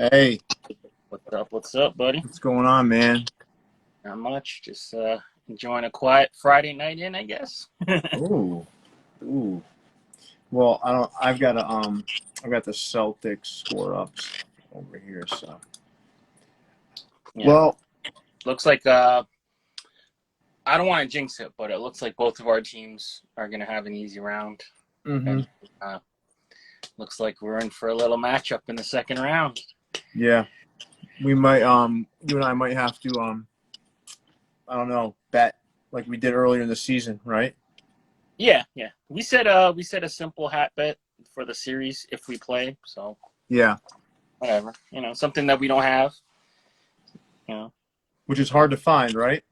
Hey, What's up, buddy? what's going on, man? Not much. Just enjoying a quiet Friday night in, I guess. Ooh, ooh. Well, I don't. I've got the Celtics score ups over here. So, Yeah. well, Looks like I don't want to jinx it, but it looks like both of our teams are gonna have an easy round. hmm And looks like we're in for a little matchup in the second round. yeah, we might. You and I might have to. I don't know, bet like we did earlier in the season, right? Yeah, yeah. We said a simple hat bet for the series if we play. So Yeah, whatever. Something that we don't have. You know. which is hard to find, right?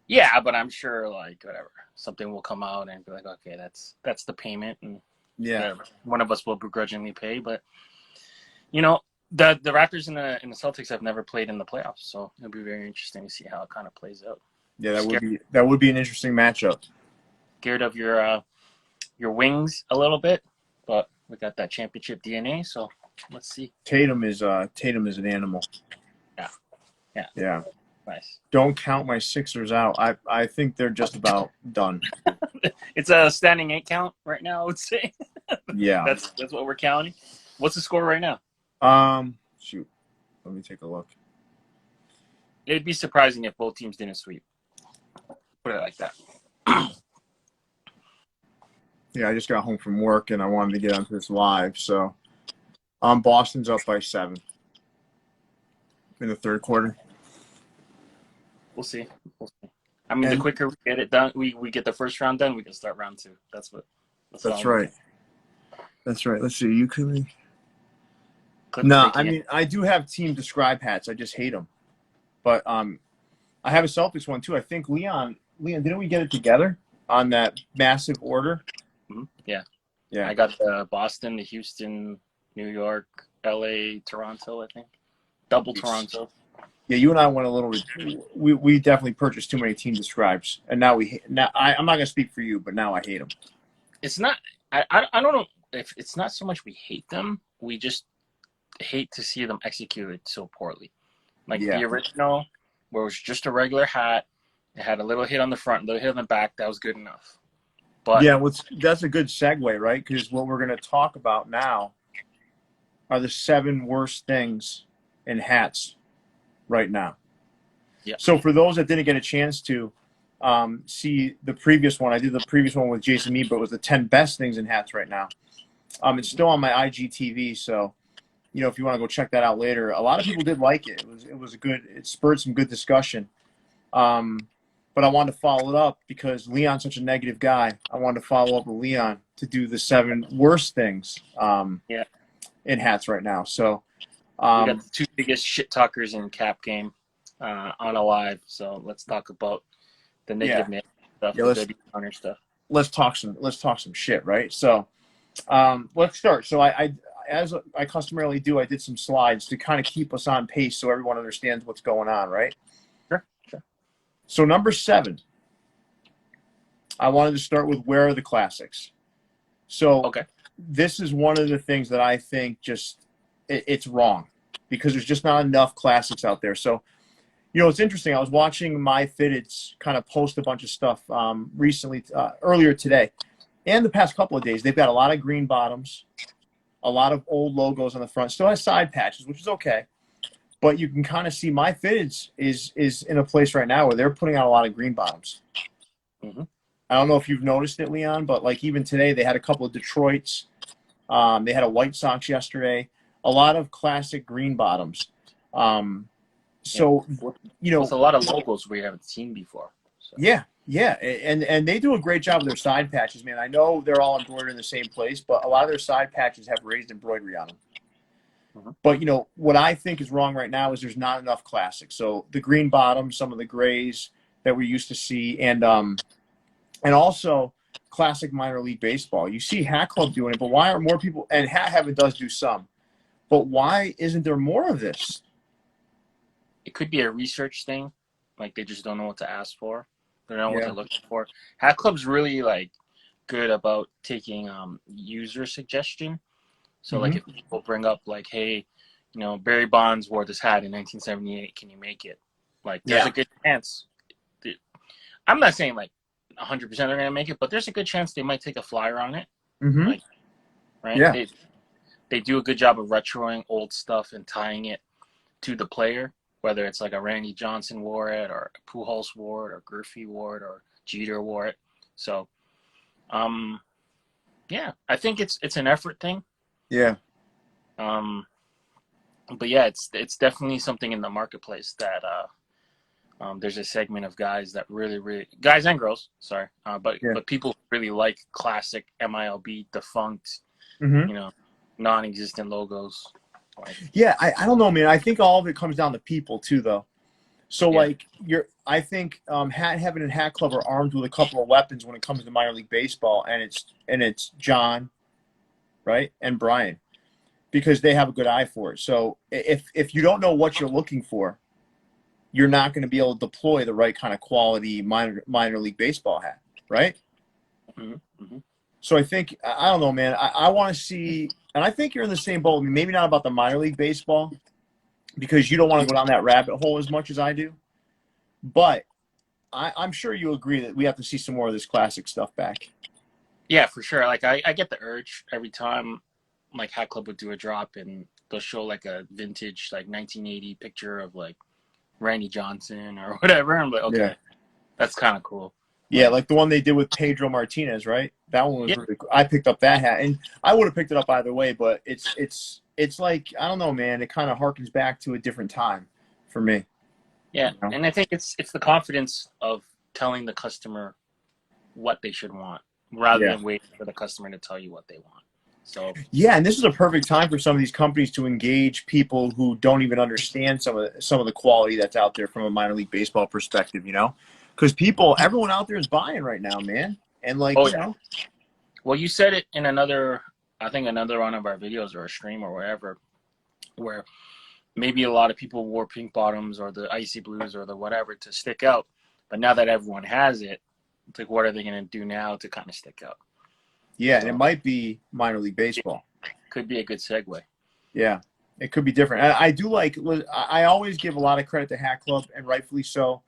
Yeah, but I'm sure like whatever. Something will come out and be like, okay, that's the payment and Yeah, whatever. One of us will begrudgingly pay, but you know, the Raptors and the Celtics have never played in the playoffs, so it'll be very interesting to see how it kind of plays out. yeah. Scared, That would be an interesting matchup. scared of your wings a little bit, but we got that championship DNA, so let's see. Tatum is an animal. Yeah, yeah, Yeah. nice. Don't count my Sixers out. I think they're just about done. It's a standing 8 count right now. I would say Yeah. that's what we're counting. What's the score right now? Shoot. Let me take a look. It'd be surprising if both teams didn't sweep. Put it like that. Yeah, I just got home from work and I wanted to get onto this live. So, Boston's up by 7 in the third quarter. We'll see. We'll see. I mean, the And quicker we get it done, we get the first round done, we can start round two. That's what that's I'm looking right. at. That's right. Let's see. You could. Clippers, No, they I can't. mean I do have team describe hats. I just hate them. But I have a Celtics one too. I think Leon, didn't we get it together on that massive order? Yeah, Yeah. I got the Boston, the Houston, New York, LA, Toronto. I think double Toronto. Yeah, you and I went a little. We definitely purchased too many team describes, and I'm not gonna speak for you, but now I hate them. It's not. I don't know if it's not so much we hate them. We just hate to see them executed so poorly. Like Yeah, the original, where it was just a regular hat. It had a little hit on the front, a little hit on the back. That was good enough. But yeah. That's a good segue, right? Because what we're gonna talk about now are the 7 worst things in hats right now. yeah, So for those that didn't get a chance to see the previous one, I did the previous one with Jason Mead, but it was the 10 best things in hats right now. It's still on my IGTV, so if you want to go check that out later. A lot of people did like it. It was a good. It spurred some good discussion. Um, but I wanted to follow it up because Leon's such a negative guy. I wanted to follow up with Leon to do the 7 worst things yeah. in hats right now. So We got um, the two biggest shit talkers in cap game on a live. So let's talk about the yeah, negative stuff, yeah. the dirty counter stuff. Let's talk some shit, right? So let's start. So as I customarily do, I did some slides to kind of keep us on pace so everyone understands what's going on, right? Sure, sure. So number 7, I wanted to start with where are the classics. So Okay. this is one of the things that I think it's wrong because there's just not enough classics out there. So it's interesting. I was watching My Fitteds kind of post a bunch of stuff recently, earlier today, and the past couple of days. They've got a lot of green bottoms, a lot of old logos on the front. Still has side patches, which is okay. But you can kind of see My Fitteds is in a place right now where they're putting out a lot of green bottoms. Mm-hmm. I don't know if you've noticed it, Leon, but like even today they had a couple of Detroits. They had a White Sox yesterday. A lot of classic green bottoms. Yeah. So With a lot of logos we haven't seen before. So yeah, and they do a great job with their side patches, man. I know they're all embroidered in the same place, but a lot of their side patches have raised embroidery on them. mm-hmm. But what I think is wrong right now is there's not enough classics. So the green bottoms, some of the grays that we used to see, and also classic minor league baseball. You see Hat Club doing it, but why aren't more people? And Hat Heaven does do some, but why isn't there more of this? It could be a research thing. Like they just don't know what to ask for. They don't know what Yeah. they're looking for. Hat Club's really like good about taking user suggestion. So like Mm-hmm. if people bring up like, hey, you know, Barry Bonds wore this hat in 1978. Can you make it? Like, there's Yeah. a good chance. I'm not saying like 100% they're gonna make it, but there's a good chance they might take a flyer on it. Mm-hmm. Like, right? Yeah. They do a good job of retroing old stuff and tying it to the player, whether it's like a Randy Johnson wore it, or Pujols wore it, or Griffey wore it, or Jeter wore it. So, yeah, I think it's an effort thing. Yeah. But yeah, it's definitely something in the marketplace that there's a segment of guys that really guys and girls, sorry, Yeah. but people really like classic MILB defunct, Mm-hmm. you know, non-existent logos. Like, Yeah. I don't know, man. I think all of it comes down to people too, though. So yeah, like I think Hat Heaven and Hat Club are armed with a couple of weapons when it comes to minor league baseball, and it's John, right, and Brian, because they have a good eye for it. So if you don't know what you're looking for, you're not going to be able to deploy the right kind of quality minor league baseball hat, right? mm-hmm, mm-hmm. So I think I don't know, man. I want to see, and I think you're in the same boat. I mean, maybe not about the minor league baseball because you don't want to go down that rabbit hole as much as I do, but I'm sure you agree that we have to see some more of this classic stuff back. Yeah, for sure. Like I get the urge every time, like Hat Club would do a drop and they'll show like a vintage like 1980 picture of like Randy Johnson or whatever. I'm like, Yeah. okay, that's kind of cool. Yeah, But like the one they did with Pedro Martinez, right? That one was yeah, really cool. I picked up that hat, and I would have picked it up either way, but it's like I don't know, man. It kind of harkens back to a different time for me. yeah, You know? and I think it's the confidence of telling the customer what they should want rather Yeah. than waiting for the customer to tell you what they want. So Yeah, and this is a perfect time for some of these companies to engage people who don't even understand some of the quality that's out there from a minor league baseball perspective. You know, because everyone out there is buying right now, man, and like oh you yeah. know, Well, you said it in another, I think another one of our videos or a stream or wherever, where maybe a lot of people wore pink bottoms or the icy blues or the whatever to stick out. But now that everyone has it, it's like, what are they going to do now to kind of stick out? yeah, and it So might be minor league baseball. could be a good segue. Yeah, it could be different. I do like. I always give a lot of credit to Hat Club, and rightfully so.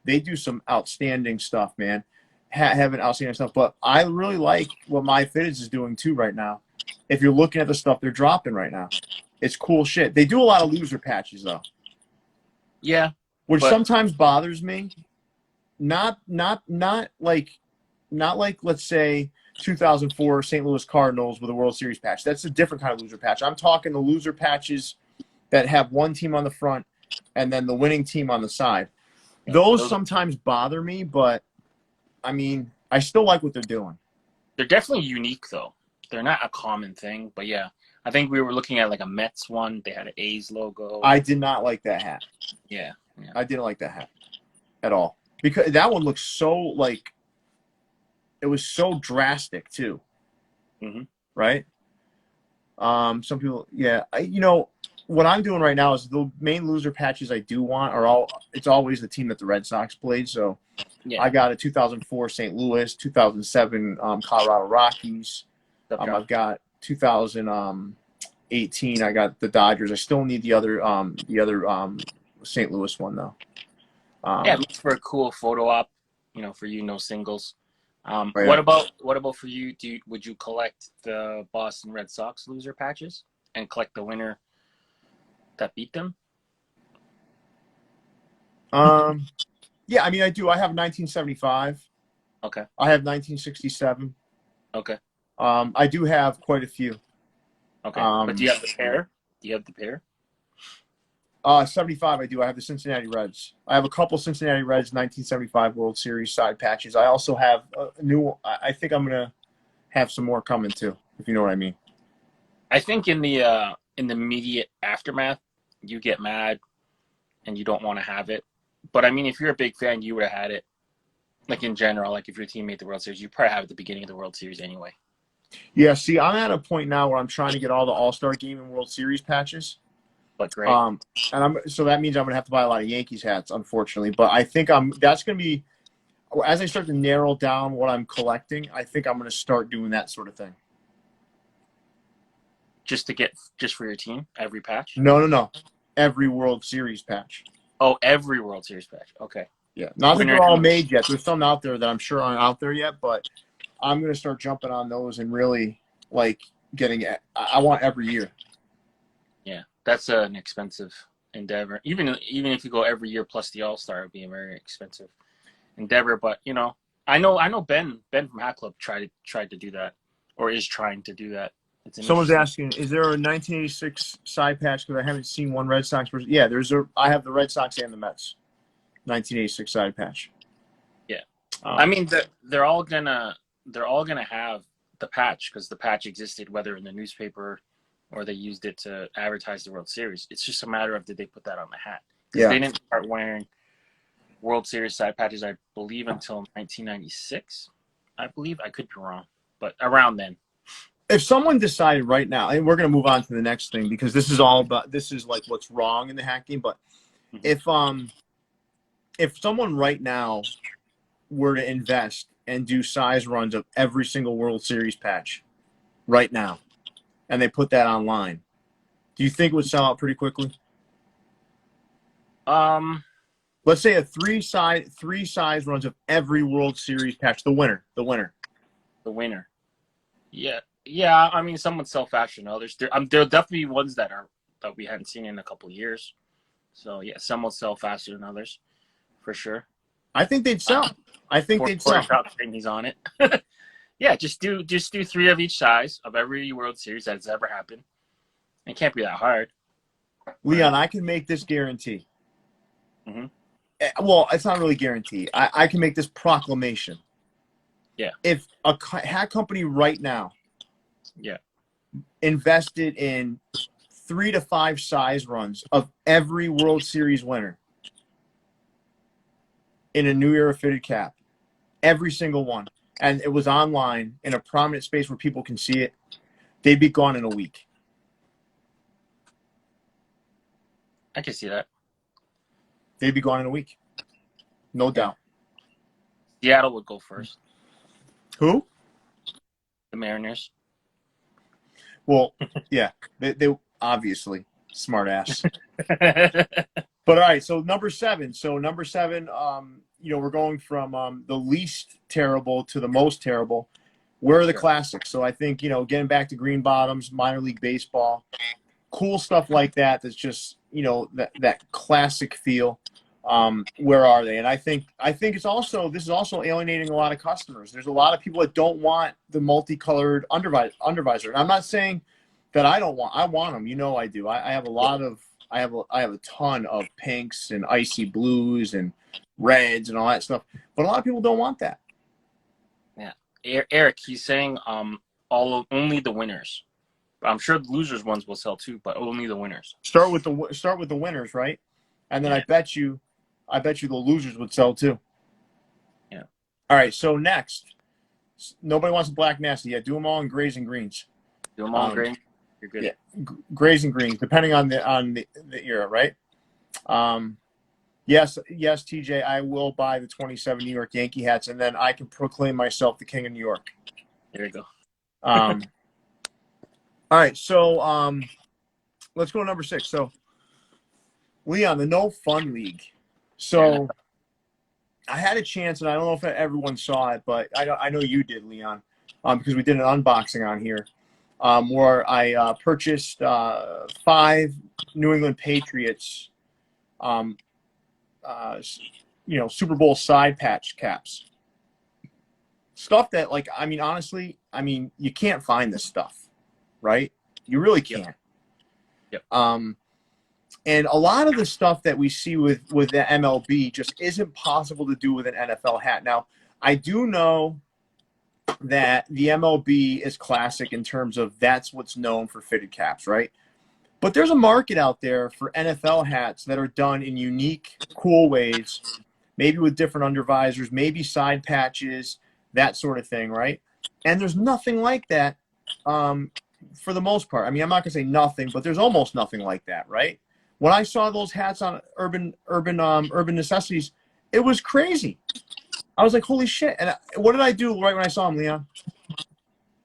They do some outstanding stuff, man. Having outstanding stuff, but I really like what My Fitteds is doing too right now. If you're looking at the stuff they're dropping right now, it's cool shit. They do a lot of loser patches though, Yeah, which but sometimes bothers me. Not like let's say 2004 St. Louis Cardinals with a World Series patch. That's a different kind of loser patch. I'm talking the loser patches that have one team on the front and then the winning team on the side. yeah, Those those sometimes bother me, but I mean, I still like what they're doing. they're definitely unique though. They're not a common thing, but yeah, I think we were looking at like a Mets one. They had an A's logo. I did not like that hat. Yeah, yeah, I didn't like that hat at all because that one looks so like it was so drastic too, hmm right? Some people, yeah. What I'm doing right now is the main loser patches I do want are all. It's always the team that the Red Sox played. So yeah. I got a 2004 St. Louis, 2007 Colorado Rockies. I've got 2018. I got the Dodgers. I still need the other St. Louis one though. Yeah, it makes for a cool photo op, you know, for you, no singles. Right. What about for you? Would you collect the Boston Red Sox loser patches and collect the winner that beat them? Yeah, I mean I do. I have 1975. Okay, I have 1967. okay, I do have quite a few. okay. But do you have the pair? Do you have the pair? 75 I do. I have the Cincinnati Reds. I have a couple Cincinnati Reds 1975 World Series side patches. I also have a new. I think I'm gonna have some more coming too, if you know what I mean. I think in the immediate aftermath, you get mad and you don't want to have it. But I mean, if you're a big fan, you would have had it. Like in general, like if your team made the World Series, you probably have it at the beginning of the World Series anyway. Yeah, see, I'm at a point now where I'm trying to get all the All-Star Game and World Series patches. But great. So that means I'm gonna have to buy a lot of Yankees hats, unfortunately. But I think that's gonna be as I start to narrow down what I'm collecting. I think I'm gonna start doing that sort of thing. just for your team every patch? No, no, no. Every World Series patch. Oh, every World Series patch. Okay. Yeah. Not that Winner. they're all made yet. There's some out there that I'm sure aren't out there yet, but I'm going to start jumping on those and really like getting it. I want every year. Yeah, that's an expensive endeavor. Even if you go every year plus the All-Star, it'd be a very expensive endeavor. But I know Ben from Hat Club tried to do that, or is trying to do that. Someone's asking, is there a 1986 side patch? Because I haven't seen one Red Sox version. Yeah, I have the Red Sox and the Mets 1986 side patch. Yeah, I mean they're all gonna have the patch because the patch existed whether in the newspaper or they used it to advertise the World Series. It's just a matter of did they put that on the hat? Because they didn't start wearing World Series side patches, I believe, until 1996. I believe. I could be wrong, but around then. If someone decided right now, and we're going to move on to the next thing because this is like what's wrong in the hat game, but if someone right now were to invest and do size runs of every single World Series patch right now, and they put that online, do you think it would sell out pretty quickly? Let's say three size runs of every World Series patch. The winner. Yeah. I mean, some would sell faster than others. There'll definitely be ones that we hadn't seen in a couple of years. So yeah, some will sell faster than others, for sure. I think they'd sell. He's on it. Yeah, just do 3 of each size of every World Series that's ever happened. It can't be that hard. Leon, I can make this guarantee. Mm-hmm. Well, it's not really guarantee. I can make this proclamation. Yeah. If a hat company right now invested in 3 to 5 size runs of every World Series winner in a New Era fitted cap, every single one, and it was online in a prominent space where people can see it, they'd be gone in a week. I can see that. They'd be gone in a week. No doubt. Seattle would go first. Who? The Mariners. Well, yeah. They obviously smart ass. But all right, so number 7. So number 7, we're going from the least terrible to the most terrible. Where are the classics? So I think, getting back to green bottoms, minor league baseball, cool stuff like that. That's just, that classic feel. Where are they? And I think this is also alienating a lot of customers. There's a lot of people that don't want the multicolored undervisor. And I'm not saying that I want them. I do. I have a ton of pinks and icy blues and reds and all that stuff. But a lot of people don't want that. Yeah. Eric, he's saying only the winners. I'm sure the losers ones will sell too, but only the winners. Start with the winners, right? And then I bet you the losers would sell too. Yeah. All right. So next, nobody wants a black nasty. Yeah, do them all in grays and greens. Do them all in gray. You're good. Yeah, grays and greens, depending on the era, right? Yes, TJ, I will buy the 27 New York Yankee hats, and then I can proclaim myself the king of New York. There you go. All right, so let's go to number 6. So, Leon, the No Fun League. So, I had a chance, and I don't know if everyone saw it, but I know you did, Leon, because we did an unboxing on here, where I purchased 5 New England Patriots, Super Bowl side patch caps. Stuff that, honestly, you can't find this stuff, right? You really can't. Yep. And a lot of the stuff that we see with the MLB just isn't possible to do with an NFL hat. Now, I do know that the MLB is classic in terms of that's what's known for fitted caps, right? But there's a market out there for NFL hats that are done in unique, cool ways, maybe with different undervisors, maybe side patches, that sort of thing, right? And there's nothing like that for the most part. I'm not going to say nothing, but there's almost nothing like that, right? When I saw those hats on Urban Necessities, it was crazy. I was like, holy shit. And what did I do right when I saw them, Leon?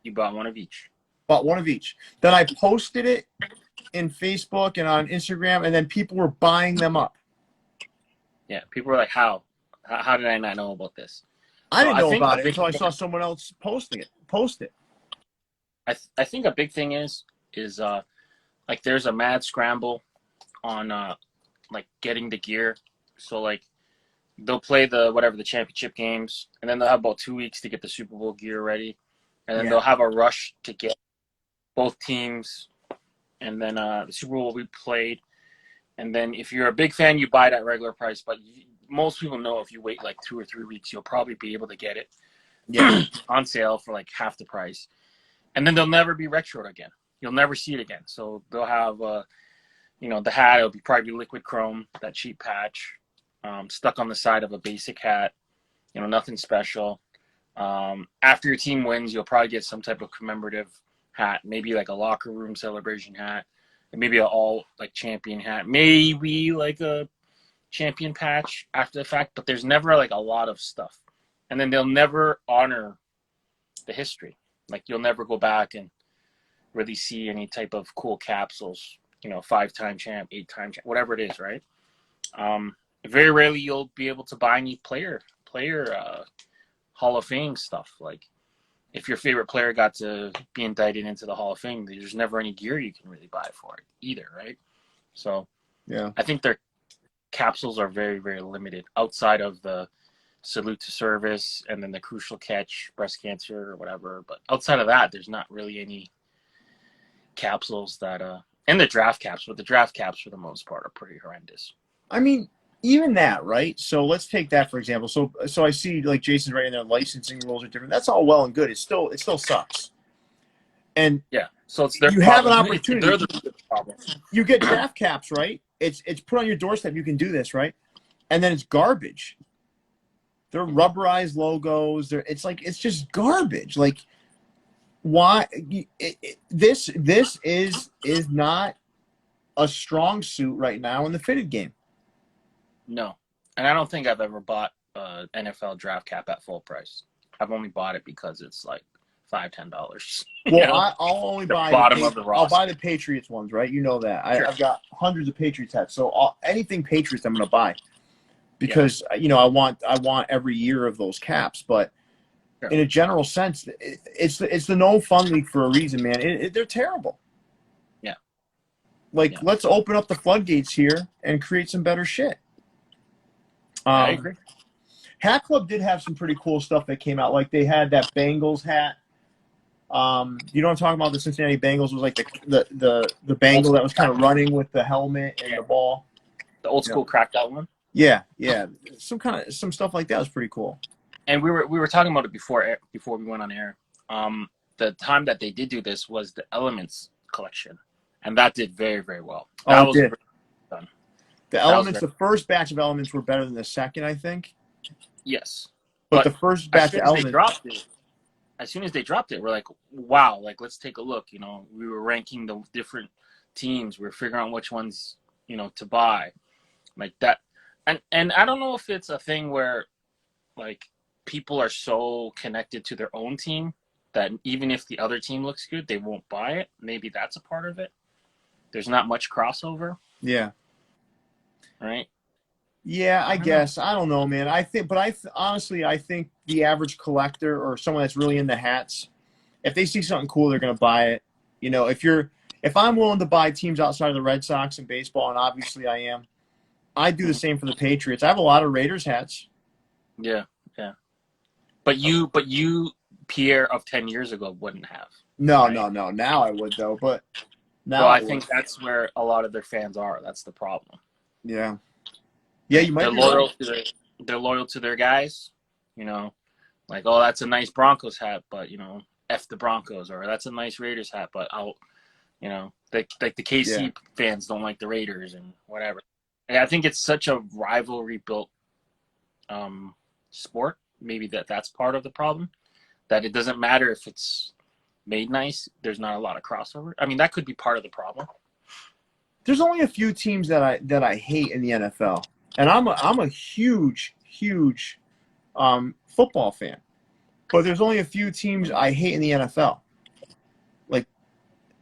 You bought one of each. Bought one of each. Then I posted it in Facebook and on Instagram, and then people were buying them up. Yeah, people were like, "How? How did I not know about this?" I So didn't I know think a about it big until I saw someone else posting it. Post it. I think a big thing is like there's a mad scramble on like getting the gear. So like they'll play the championship games, and then they'll have about 2 weeks to get the Super Bowl gear ready, and then Yeah. they'll have a rush to get both teams, and then the Super Bowl will be played, and then if you're a big fan, you buy it at regular price. But most people know if you wait like 2 or 3 weeks, you'll probably be able to get it Yeah. on sale for like half the price, and then they'll never be retroed again. You'll never see it again. So they'll have the hat. It'll be probably liquid chrome, that cheap patch, stuck on the side of a basic hat. Nothing special. After your team wins, you'll probably get some type of commemorative hat, maybe like a locker room celebration hat, and maybe an all like champion hat, maybe like a champion patch after the fact. But there's never like a lot of stuff, and then they'll never honor the history. Like you'll never go back and really see any type of cool capsules. 5-time champ, 8-time champ, whatever it is, right? Very rarely you'll be able to buy any player Hall of Fame stuff. Like if your favorite player got to be indicted into the Hall of Fame, there's never any gear you can really buy for it either, right? So Yeah. I think their capsules are very, very limited outside of the salute to service and then the crucial catch, breast cancer or whatever. But outside of that, there's not really any capsules that and the draft caps, but the draft caps for the most part are pretty horrendous. I mean, even that, right? So let's take that for example. So I see like Jason's writing there, licensing rules are different. That's all well and good. It still sucks. And Yeah, so it's their you have an problem. opportunity. They're the problem. You get draft caps, right? It's put on your doorstep. You can do this, right? And then it's garbage. They're rubberized logos. It's just garbage. Like why this is not a strong suit right now in the fitted game. No, and I don't think I've ever bought an NFL draft cap at full price. I've only bought it because it's like $5-10. Well, I'll only the buy bottom of the I'll roster. buy the Patriots ones, right? You know that. Sure. I've got hundreds of Patriots hats, so anything Patriots I'm going to buy because I want every year of those caps. But Sure. in a general sense, it's the no fun league for a reason, man. They're terrible. Yeah. Like let's open up the floodgates here and create some better shit. I agree. Hat Club did have some pretty cool stuff that came out. Like they had that Bengals hat. You know what I'm talking about? The Cincinnati Bengals was like the Bengal that was kind of running with the helmet and the ball. The old school cracked out one. Yeah. Some stuff like that was pretty cool. And we were talking about it before we went on air. The time that they did do this was the Elements collection, and that did very, very well. That was did. Done. The Elements, the first batch of Elements were better than the second, I think. Yes, but the first batch of Elements. As soon as they dropped it, we're like, wow, like let's take a look. We were ranking the different teams. We were figuring out which ones, to buy, like that. And I don't know if it's a thing where, like, people are so connected to their own team that even if the other team looks good, they won't buy it. Maybe that's a part of it. There's not much crossover. Yeah. Right. Yeah, I guess. I don't know, man. Honestly, I think the average collector or someone that's really into hats, if they see something cool, they're going to buy it. If I'm willing to buy teams outside of the Red Sox and baseball, and obviously I am, I do the same for the Patriots. I have a lot of Raiders hats. Yeah. But you, Pierre of 10 years ago wouldn't have. No, right? No. Now I would though, but now well, I think that's where a lot of their fans are. That's the problem. Yeah. Yeah, you might. They're loyal to their guys. Like, oh, that's a nice Broncos hat, but F the Broncos, or that's a nice Raiders hat, but like the KC fans don't like the Raiders and whatever. And I think it's such a rivalry built sport. Maybe that's part of the problem. That it doesn't matter if it's made nice. There's not a lot of crossover. I mean, that could be part of the problem. There's only a few teams that I hate in the NFL, and I'm a huge football fan, but there's only a few teams I hate in the NFL. Like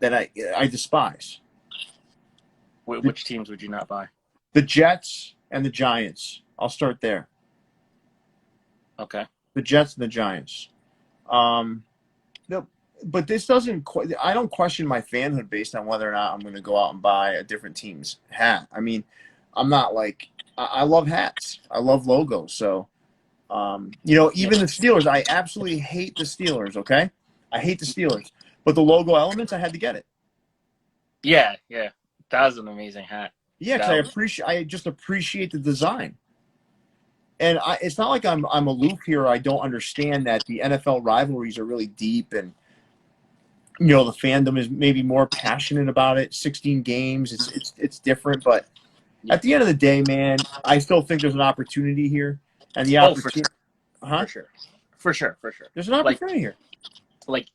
that I despise. Which teams would you not buy? The Jets and the Giants. I'll start there. Okay. The Jets and the Giants. Um, no, but this doesn't. I don't question my fanhood based on whether or not I'm going to go out and buy a different team's hat. I mean, I'm not like I love hats. I love logos. So, even the Steelers. I absolutely hate the Steelers. Okay, I hate the Steelers. But the logo elements, I had to get it. Yeah, yeah. That was an amazing hat. Yeah, because I just appreciate the design. And it's not like I'm aloof here. I don't understand that the NFL rivalries are really deep, and the fandom is maybe more passionate about it. 16 games, it's different, but at the end of the day, man, I still think there's an opportunity here, and the opportunity, for sure, for sure, for sure. There's an opportunity here. Like,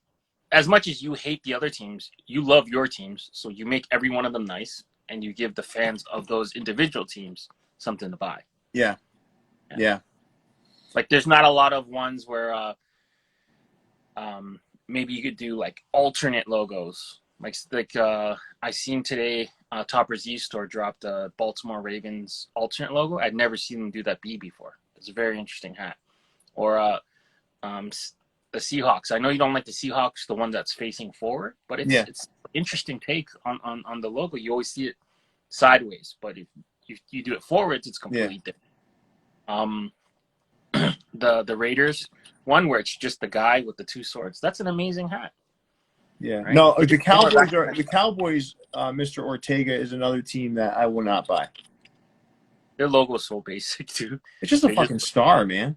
as much as you hate the other teams, you love your teams, so you make every one of them nice, and you give the fans of those individual teams something to buy. Yeah. Like, there's not a lot of ones where maybe you could do like alternate logos. Like I seen today, Topper Z Store dropped a Baltimore Ravens alternate logo. I'd never seen them do that before. It's a very interesting hat. Or the Seahawks. I know you don't like the Seahawks, the one that's facing forward, but it's an interesting take on the logo. You always see it sideways, but if you do it forwards, it's completely different. The Raiders one where it's just the guy with the two swords. That's an amazing hat. Yeah. Right? No, the Cowboys. Mr. Ortega is another team that I will not buy. Their logo is so basic too. It's just a fucking star, man.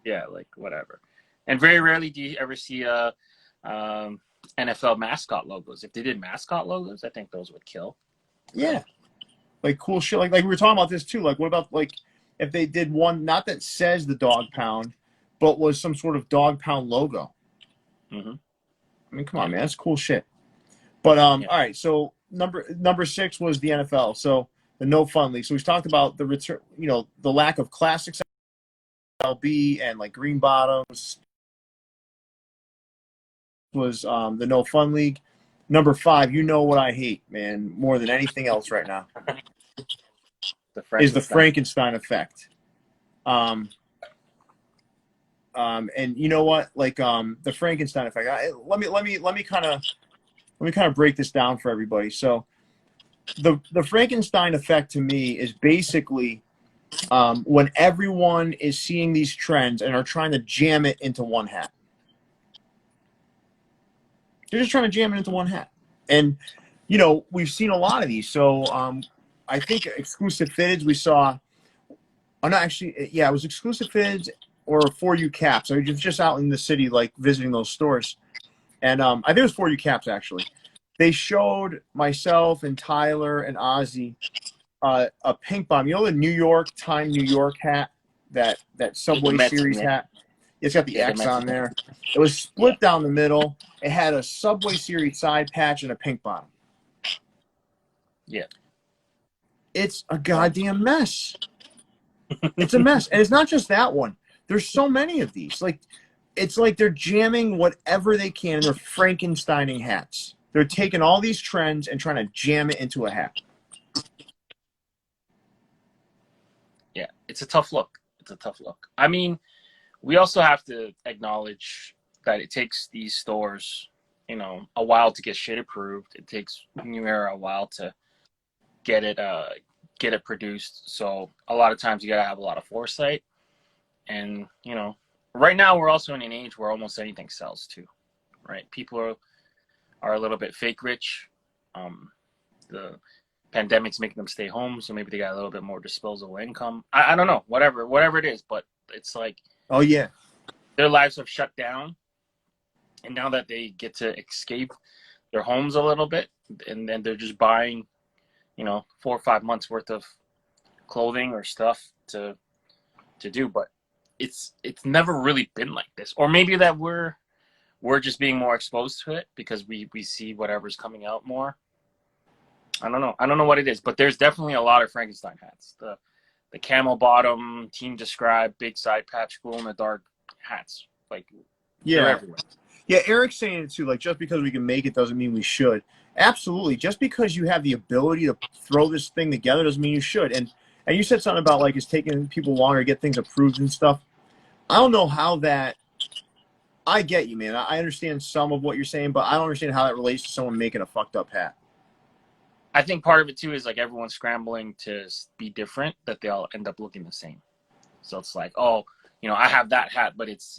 Yeah, like whatever. And very rarely do you ever see NFL mascot logos. If they did mascot logos, I think those would kill. Yeah, like cool shit. Like we were talking about this too. Like what about like if they did one not that says the dog pound, but was some sort of dog pound logo. Mm-hmm. I mean, come on, man, that's cool shit. But all right. So number 6 was the NFL. So the no fun league. So we've talked about the return. The lack of classics, LB and like green bottoms was the no fun league. Number 5, what I hate, man, more than anything else right now, is the Frankenstein effect. And you know what? Like the Frankenstein effect. Let me kind of break this down for everybody. So the Frankenstein effect to me is basically when everyone is seeing these trends and are trying to jam it into one hat. They're just trying to jam it into one hat. And, we've seen a lot of these. So I think exclusive fitteds we saw. Oh, no, actually, yeah, it was exclusive fitteds or For You caps. I was just out in the city, like, visiting those stores. And I think it was For You caps, actually. They showed myself and Tyler and Ozzy a pink bomb. You know the New York hat, that Subway Series hat? It's got the X on there. It was split down the middle. It had a Subway Series side patch and a pink bottom. Yeah. It's a goddamn mess. It's a mess. And it's not just that one. There's so many of these. Like, it's like they're jamming whatever they can, and they're Frankensteining hats. They're taking all these trends and trying to jam it into a hat. Yeah, it's a tough look. I mean, we also have to acknowledge that it takes these stores, a while to get shit approved. It takes New Era a while to get it produced. So a lot of times you gotta have a lot of foresight. And right now we're also in an age where almost anything sells too, right? People are a little bit fake rich. The pandemic's making them stay home, so maybe they got a little bit more disposable income. I don't know, whatever it is, but it's like, oh yeah, their lives have shut down, and now that they get to escape their homes a little bit, and then they're just buying 4 or 5 months worth of clothing or stuff to do. But it's never really been like this. Or maybe that we're just being more exposed to it because we see whatever's coming out more. I don't know what it is, but there's definitely a lot of Frankenstein hats. The camel bottom, team described, big side patch, glow in the dark hats. Like, they're everywhere. Yeah, Eric's saying it too. Like, just because we can make it doesn't mean we should. Absolutely. Just because you have the ability to throw this thing together doesn't mean you should. And you said something about like it's taking people longer to get things approved and stuff. I don't know how that. I get you, man. I understand some of what you're saying, but I don't understand how that relates to someone making a fucked up hat. I think part of it too is like everyone's scrambling to be different, that they all end up looking the same. So it's like, oh, I have that hat, but it's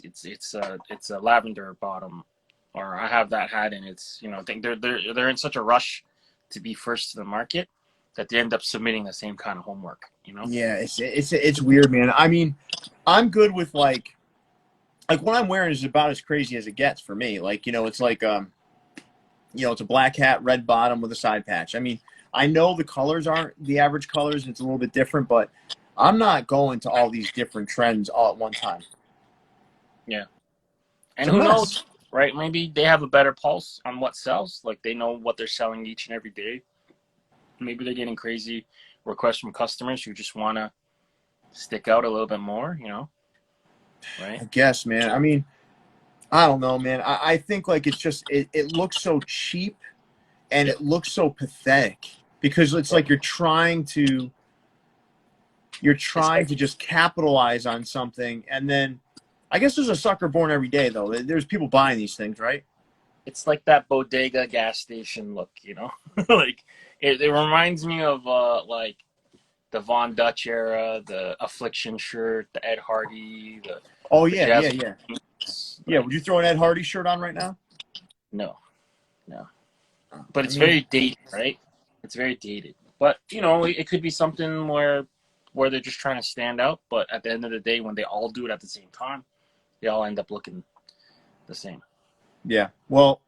a lavender bottom, or I have that hat and it's I think they're in such a rush to be first to the market that they end up submitting the same kind of homework. Yeah, it's weird, man. I mean, I'm good with like what I'm wearing is about as crazy as it gets for me. Like, it's like it's a black hat, red bottom with a side patch. I mean, I know the colors aren't the average colors and it's a little bit different, but I'm not going to all these different trends all at one time. Yeah. It's And a who mess. knows, right? Maybe they have a better pulse on what sells. Like they know what they're selling each and every day. Maybe they're getting crazy requests from customers who just want to stick out a little bit more, right? I guess, man. I mean, I don't know, man. I think like it's just it looks so cheap and Yep. it looks so pathetic because it's like you're It's trying like to just capitalize on something, and then I guess there's a sucker born every day though. There's people buying these things, right? it's like that bodega gas station look. Like it reminds me of like the Von Dutch era, the Affliction shirt, the Ed Hardy, Oh the yeah, yeah, Jazz. yeah, yeah. Like Would you throw an Ed Hardy shirt on right now? no, no. But I it's mean, very dated, right? It's very dated. But it could be something where they're just trying to stand out. But at the end of the day, when they all do it at the same time, they all end up looking the same. yeah. Well,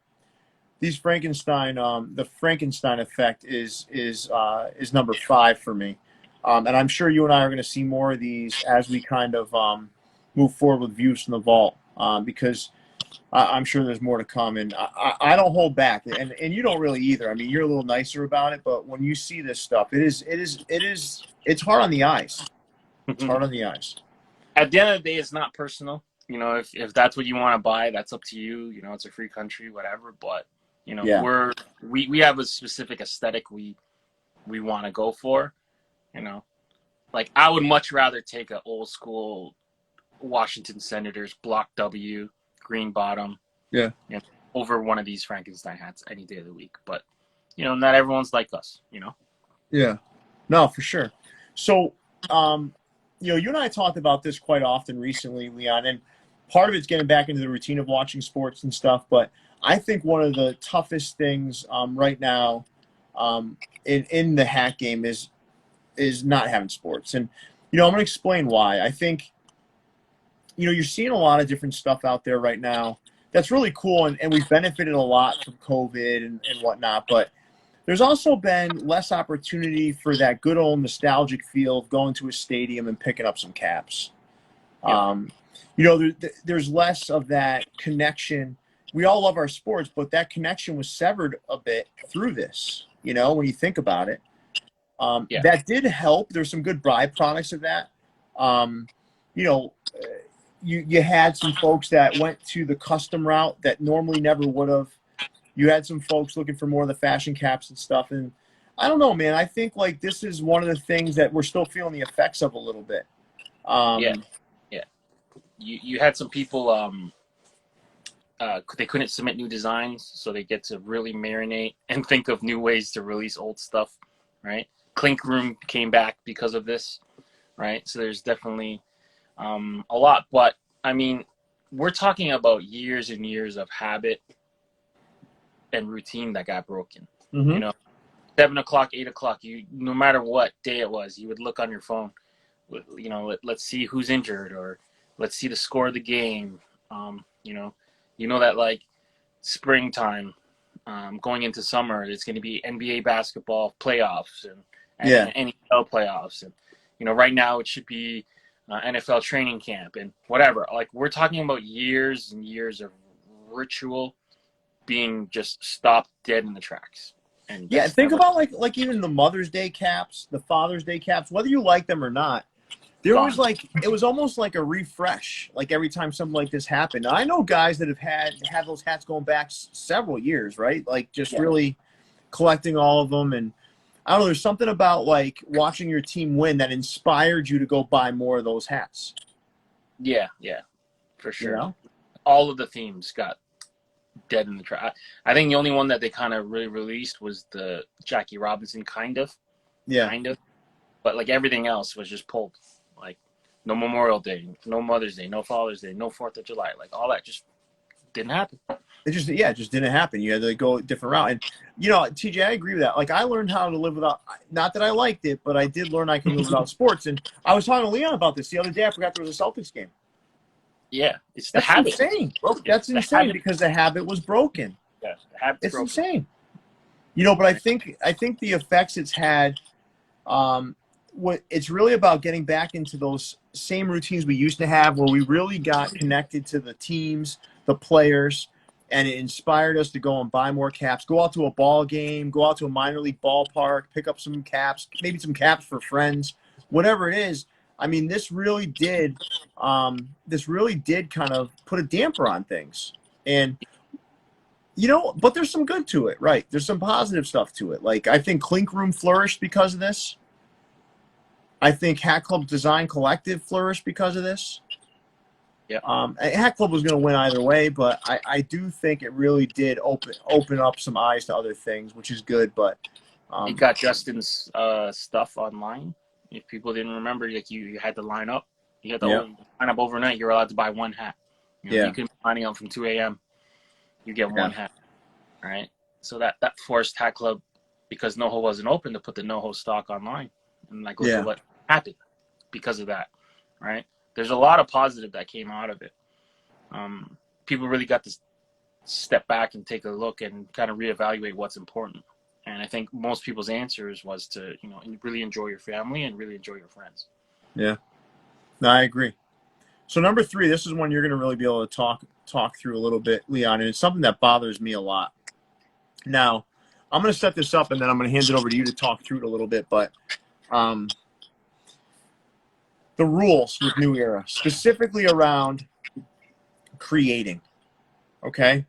these Frankenstein, the Frankenstein effect is number 5 for me, and I'm sure you and I are going to see more of these as we kind of move forward with views from the vault, because I'm sure there's more to come, and I don't hold back, and you don't really either. I mean, you're a little nicer about it, but when you see this stuff, it's hard on the eyes. It's hard on the eyes. At the end of the day, it's not personal. If that's what you want to buy, that's up to you. It's a free country, whatever. But Yeah, we have a specific aesthetic we want to go for. You know, like I would much rather take an old school Washington Senators block W green bottom, yeah, over one of these Frankenstein hats any day of the week. But not everyone's like us. yeah. No, for sure. So, you and I talked about this quite often recently, Leon, and part of it's getting back into the routine of watching sports and stuff. But I think one of the toughest things right now in the hat game is not having sports, and I'm going to explain why. I think you're seeing a lot of different stuff out there right now that's really cool, and we've benefited a lot from COVID and whatnot, but there's also been less opportunity for that good old nostalgic feel of going to a stadium and picking up some caps. Yep. There's less of that connection. We all love our sports, but that connection was severed a bit through this, when you think about it. Yeah. That did help. There's some good byproducts of that. Um, you know, you had some folks that went to the custom route that normally never would have. You had some folks looking for more of the fashion caps and stuff. And I don't know, man. I think like this is one of the things that we're still feeling the effects of a little bit. Yeah. Yeah. You had some people they couldn't submit new designs, so they get to really marinate and think of new ways to release old stuff, right? Clink Room came back because of this, right? So there's definitely a lot, but I mean, we're talking about years and years of habit and routine that got broken. Mm-hmm. 7 o'clock, 8 o'clock, no matter what day it was, you would look on your phone. Let's see who's injured, or let's see the score of the game. That like springtime, going into summer, it's going to be NBA basketball playoffs and Yeah. NHL playoffs, and right now it should be NFL training camp and whatever. Like we're talking about years and years of ritual being just stopped dead in the tracks. And Yeah, that's think never about like even the Mother's Day caps, the Father's Day caps, whether you like them or not. There was gone. it was almost like a refresh, like every time something like this happened. Now, I know guys that have had those hats going back several years, right? Like just Yeah. really collecting all of them. And I don't know, there's something about like watching your team win that inspired you to go buy more of those hats. Yeah, for You sure. know? All of the themes got dead in the trash. I think the only one that they kind of really released was the Jackie Robinson, kind of. Yeah. But like everything else was just pulled. Like no Memorial Day, no Mother's Day, no Father's Day, no 4th of July. Like all that just didn't happen. It just didn't happen. You had to go a different route. And you know, TJ, I agree with that. Like I learned how to live without, not that I liked it, but I did learn I can live without sports. And I was talking to Leon about this the other day. I forgot there was a Celtics game. Yeah, it's the That's habit. insane. Broken. That's The insane habit. because the habit was broken. Yeah, the habit's It's broken. insane. You know, but I think the effects it's had, what it's really about getting back into those same routines we used to have, where we really got connected to the teams, the players, and it inspired us to go and buy more caps, go out to a ball game, go out to a minor league ballpark, pick up some caps, maybe some caps for friends, whatever it is. I mean, this really did kind of put a damper on things. And you know, but there's some good to it, right? There's some positive stuff to it. Like I think Clink Room flourished because of this. I think Hat Club Design Collective flourished because of this. Yeah. Hat Club was going to win either way, but I do think it really did open up some eyes to other things, which is good. But it got Justin's stuff online. If people didn't remember, like you had to line up. You had to line up overnight. You're allowed to buy one hat. You know, you couldn't be lining up from 2 a.m. You get one hat. All right. So that forced Hat Club, because NoHo wasn't open, to put the NoHo stock online. And like look at what happened because of that. Right. There's a lot of positive that came out of it. People really got to step back and take a look and kind of reevaluate what's important. And I think most people's answers was to, you know, really enjoy your family and really enjoy your friends. Yeah. No, I agree. So number 3, this is one you're going to really be able to talk through a little bit, Leon, and it's something that bothers me a lot. Now, I'm going to set this up and then I'm going to hand it over to you to talk through it a little bit, but the rules with New Era, specifically around creating, okay?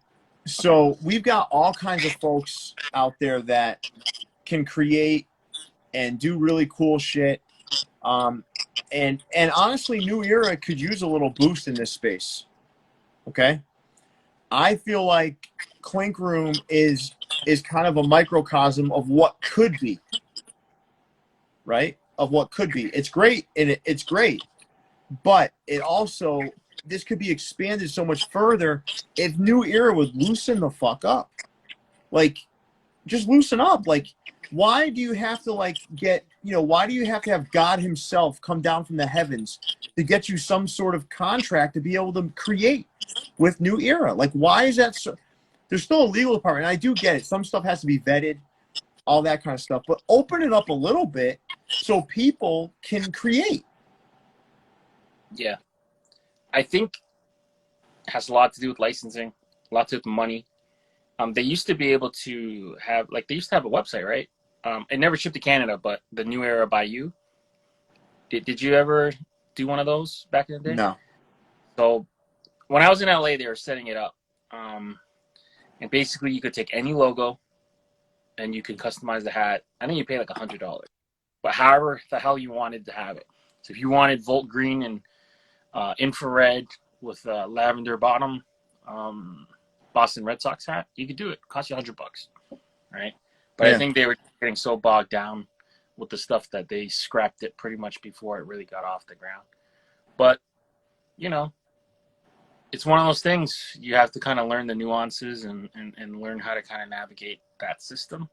So we've got all kinds of folks out there that can create and do really cool shit. And honestly, New Era could use a little boost in this space, okay? I feel like Clink Room is kind of a microcosm of what could be, right? Of what could be. It's great, and it's great, but it also, this could be expanded so much further if New Era would loosen the fuck up. Like, just loosen up. Like, why do you have to why do you have to have God himself come down from the heavens to get you some sort of contract to be able to create with New Era? Like, why is that so? There's still a legal department. And I do get it. Some stuff has to be vetted, all that kind of stuff. But open it up a little bit so people can create. Yeah. I think it has a lot to do with licensing, a lot to do with money. They used to be able to have, like, they used to have a website, right? It never shipped to Canada, but the New Era by You. Did you ever do one of those back in the day? No. So when I was in LA, they were setting it up. And basically you could take any logo and you can customize the hat. I think you pay like $100, but however the hell you wanted to have it. So if you wanted Volt Green and infrared with lavender bottom, Boston Red Sox hat, you could do it. It cost you $100, right? But I think they were getting so bogged down with the stuff that they scrapped it pretty much before it really got off the ground. But, you know, it's one of those things. You have to kind of learn the nuances and learn how to kind of navigate that system.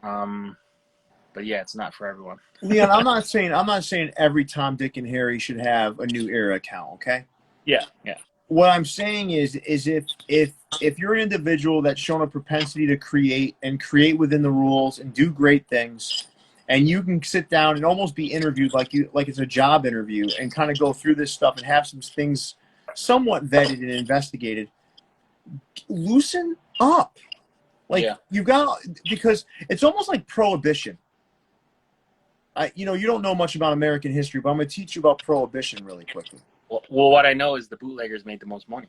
But yeah, it's not for everyone. Leon, I'm not saying every Tom, Dick, and Harry should have a New Era account, okay? Yeah. What I'm saying is if you're an individual that's shown a propensity to create within the rules and do great things, and you can sit down and almost be interviewed like it's a job interview and kind of go through this stuff and have some things somewhat vetted and investigated, loosen up. You got, because it's almost like prohibition. You don't know much about American history, but I'm going to teach you about prohibition really quickly. Well, what I know is the bootleggers made the most money.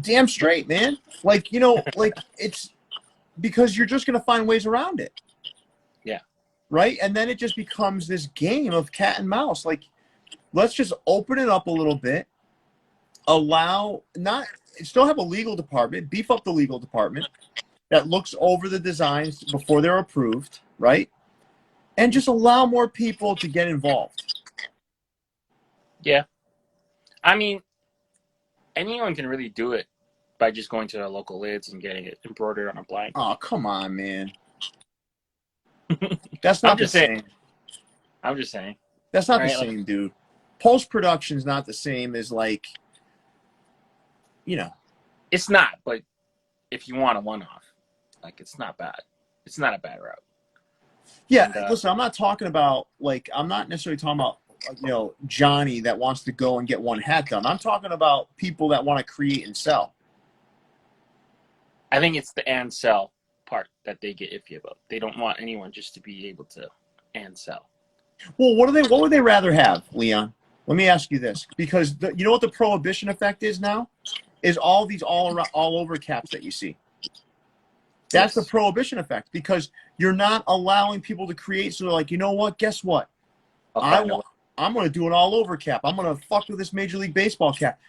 Damn straight, man. It's because you're just going to find ways around it. Yeah. Right? And then it just becomes this game of cat and mouse. Like, let's just open it up a little bit. Still have a legal department, beef up the legal department that looks over the designs before they're approved, right? And just allow more people to get involved. Yeah. I mean, anyone can really do it by just going to their local lids and getting it embroidered on a blank. Oh, come on, man. That's I'm not the just saying. same. I'm just saying. That's not the Right? same, dude. Post-production is not the same as, like, you know. It's not, but if you want a one-off, like, it's not bad. It's not a bad route. Yeah, And, listen, I'm not talking about, like, I'm not necessarily talking about, Johnny that wants to go and get one hat done. I'm talking about people that want to create and sell. I think it's the and sell part that they get iffy about. They don't want anyone just to be able to and sell. Well, what would they rather have, Leon? Let me ask you this, because you know what the prohibition effect is now? Is all these all over caps that you see. That's the prohibition effect, because you're not allowing people to create. So they're like, you know what? Guess what? I'm going to do an all over cap. I'm going to fuck with this Major League Baseball cap.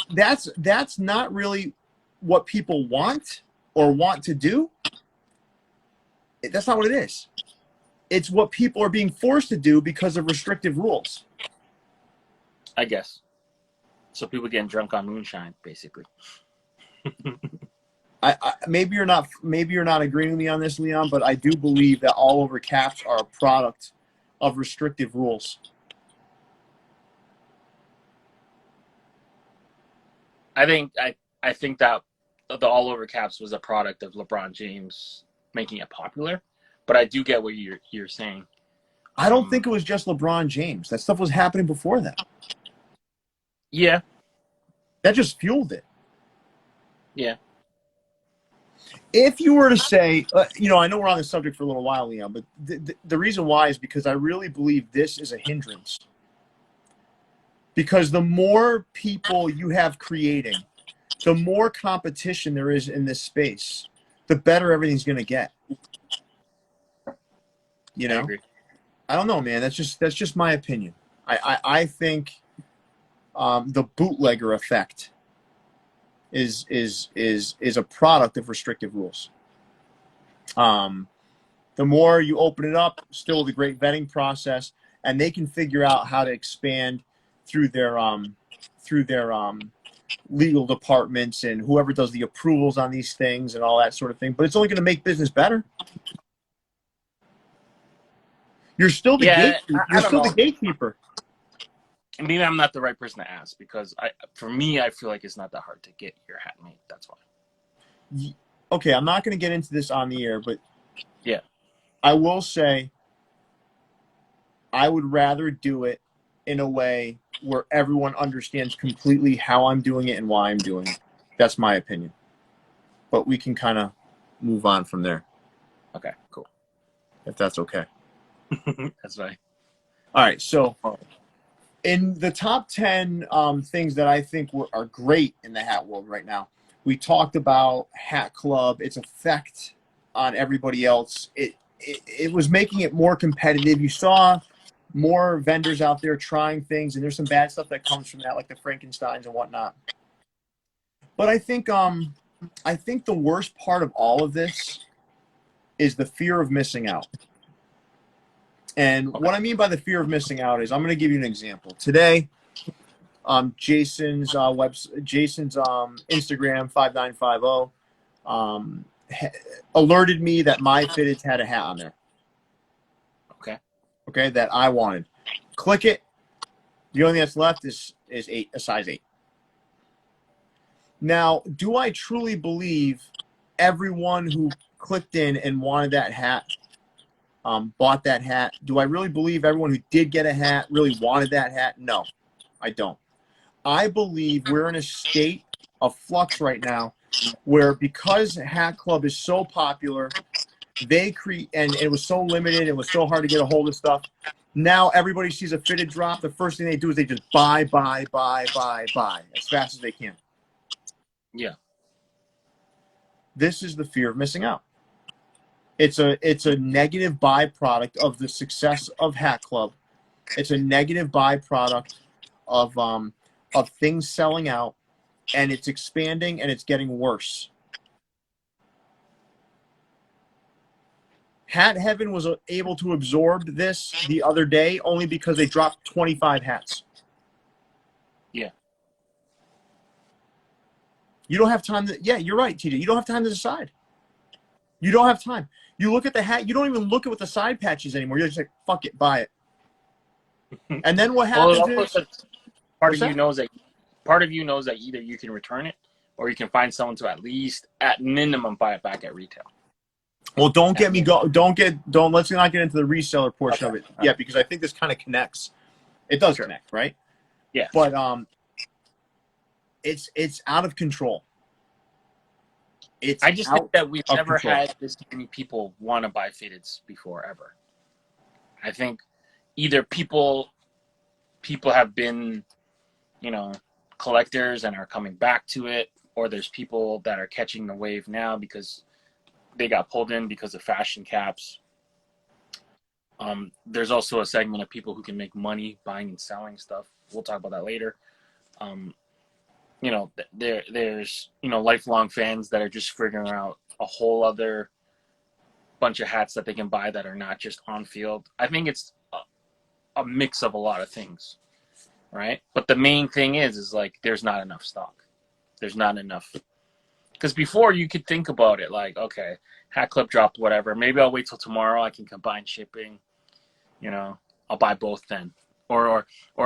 That's not really what people want or want to do. That's not what it is. It's what people are being forced to do because of restrictive rules. I guess. So people getting drunk on moonshine, basically. Maybe you're not agreeing with me on this, Leon, but I do believe that all over caps are a product of restrictive rules. I think that the all over caps was a product of LeBron James making it popular, but I do get what you're saying. I don't think it was just LeBron James. That stuff was happening before that. Yeah. That just fueled it. Yeah. If you were to say, I know we're on this subject for a little while, Leon, but the reason why is because I really believe this is a hindrance. Because the more people you have creating, the more competition there is in this space, the better everything's going to get. You know? I don't know, man. That's just my opinion. I think the bootlegger effect is a product of restrictive rules. The more you open it up, still the great vetting process, and they can figure out how to expand through their legal departments and whoever does the approvals on these things and all that sort of thing. But it's only going to make business better. You're still the gatekeeper. Maybe I'm not the right person to ask, because for me, I feel like it's not that hard to get your hat made. That's why. Okay, I'm not going to get into this on the air, but yeah, I will say I would rather do it in a way where everyone understands completely how I'm doing it and why I'm doing it. That's my opinion. But we can kind of move on from there. Okay, cool. If that's okay. That's right. All right, so in the top 10 things that I think are great in the hat world right now, we talked about Hat Club, its effect on everybody else. It was making it more competitive. You saw more vendors out there trying things, and there's some bad stuff that comes from that, like the Frankensteins and whatnot. But I think the worst part of all of this is the fear of missing out. And what I mean by the fear of missing out is, I'm going to give you an example. Today, Jason's Instagram 5950 alerted me that my fitteds had a hat on there. Okay, that I wanted. Click it. The only thing that's left is a size 8. Now, do I truly believe everyone who clicked in and wanted that hat bought that hat? Do I really believe everyone who did get a hat really wanted that hat? No, I don't. I believe we're in a state of flux right now where, because Hat Club is so popular, and it was so limited, it was so hard to get a hold of stuff. Now everybody sees a fitted drop. The first thing they do is they just buy as fast as they can. Yeah. This is the fear of missing out. It's a negative byproduct of the success of Hat Club. It's a negative byproduct of things selling out, and it's expanding and it's getting worse. Hat Heaven was able to absorb this the other day only because they dropped 25 hats. Yeah. You don't have time to, yeah, you're right, TJ. You don't have time to decide. You don't have time. You look at the hat, you don't even look at what the side patch is anymore. You're just like, fuck it, buy it. And then what happens is part of you knows that either you can return it or you can find someone to at least at minimum buy it back at retail. Well, let's not get into the reseller portion of it yet, because I think this kind of connects. It does connect, right? Yeah. But it's out of control. I just think that we've never had this many people want to buy fitteds before, ever. I think either people have been, collectors and are coming back to it, or there's people that are catching the wave now because they got pulled in because of fashion caps. There's also a segment of people who can make money buying and selling stuff. We'll talk about that later. There's lifelong fans that are just figuring out a whole other bunch of hats that they can buy that are not just on field. I think it's a mix of a lot of things, right? But the main thing is like there's not enough stock. There's not enough. Because before you could think about it like, okay, Hat Club dropped whatever. Maybe I'll wait till tomorrow. I can combine shipping. I'll buy both then. Or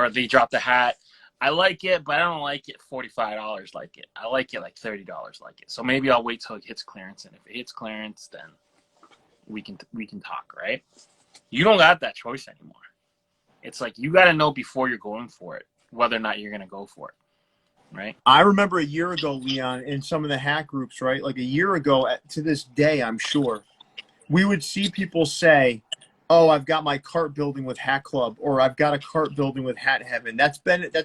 they drop the hat. I like it, but I don't like it $45 like it. I like it like $30 like it. So maybe I'll wait till it hits clearance, and if it hits clearance, then we can talk, right? You don't got that choice anymore. It's like you got to know before you're going for it whether or not you're going to go for it, right? I remember a year ago, Leon, in some of the hat groups, right? Like a year ago, to this day, I'm sure, we would see people say, oh, I've got my cart building with Hat Club, or I've got a cart building with Hat Heaven. That's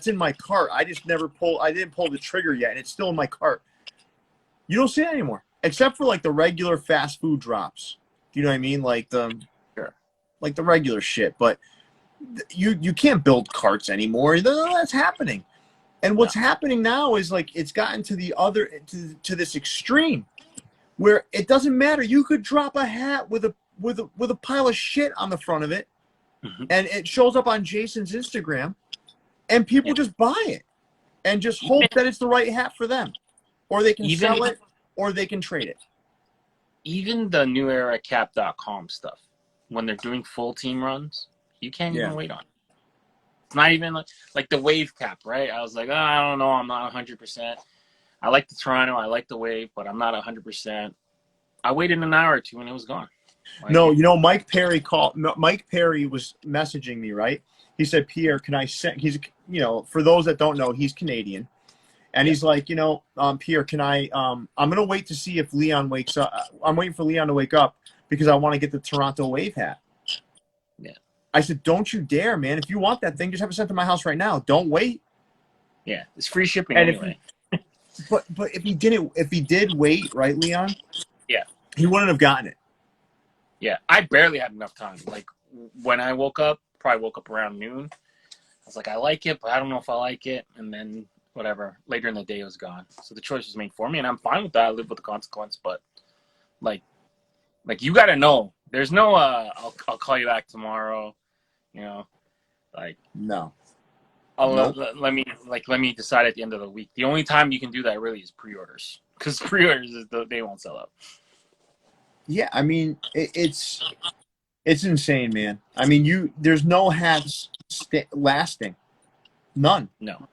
in my cart. I didn't pull the trigger yet, and it's still in my cart. You don't see it anymore, except for like the regular fast food drops. Do you know what I mean? Like the regular shit. But you can't build carts anymore. That's happening. And what's happening now is like it's gotten to to this extreme where it doesn't matter. You could drop a hat with a pile of shit on the front of it, and it shows up on Jason's Instagram, and people just buy it and just hope that it's the right hat for them, or they can sell it, or they can trade it. Even the New Era Cap.com stuff, when they're doing full team runs, you can't even wait on it. It's not even like the Wave cap, right? I was like, I don't know, I'm not 100%. I like the Toronto, I like the Wave, but I'm not 100%. I waited an hour or two, and it was gone. No, Mike Perry Mike Perry was messaging me, right? He said, Pierre, can I send, for those that don't know, he's Canadian. And he's like, Pierre, can I'm going to wait to see if Leon wakes up. I'm waiting for Leon to wake up because I want to get the Toronto Wave hat. Yeah. I said, don't you dare, man. If you want that thing, just have it sent to my house right now. Don't wait. Yeah, it's free shipping anyway. But if he did wait, right, Leon? Yeah. He wouldn't have gotten it. Yeah, I barely had enough time. Like, when I probably woke up around noon. I was like, I like it, but I don't know if I like it. And then, whatever, later in the day, it was gone. So the choice was made for me, and I'm fine with that. I live with the consequence. But, like you got to know. There's no, I'll call you back tomorrow. No. Let me decide at the end of the week. The only time you can do that really is pre-orders, because pre-orders they won't sell out. Yeah, I mean it's insane, man. I mean there's no hats lasting, none. No,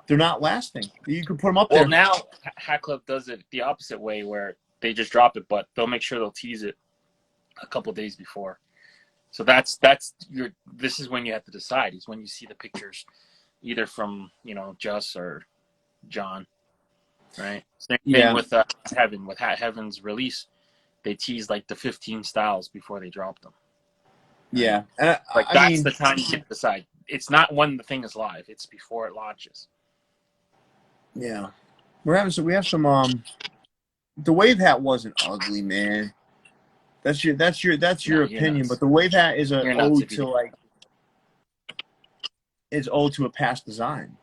they're not lasting. You can put them up there. Well, now Hat Club does it the opposite way, where they just drop it, but they'll make sure they'll tease it a couple days before. So this is when you have to decide. Is when you see the pictures, either from Just or John, right? Same thing with Heaven. With Hat Heaven's release, they tease like the 15 styles before they drop them. Yeah, that's the time you get to decide. It's not when the thing is live; it's before it launches. Yeah, we have some the wave hat wasn't ugly, man. That's your No, you're opinion, but nuts. the wave hat is a You're nuts ode if you to do. like is ode to a past design.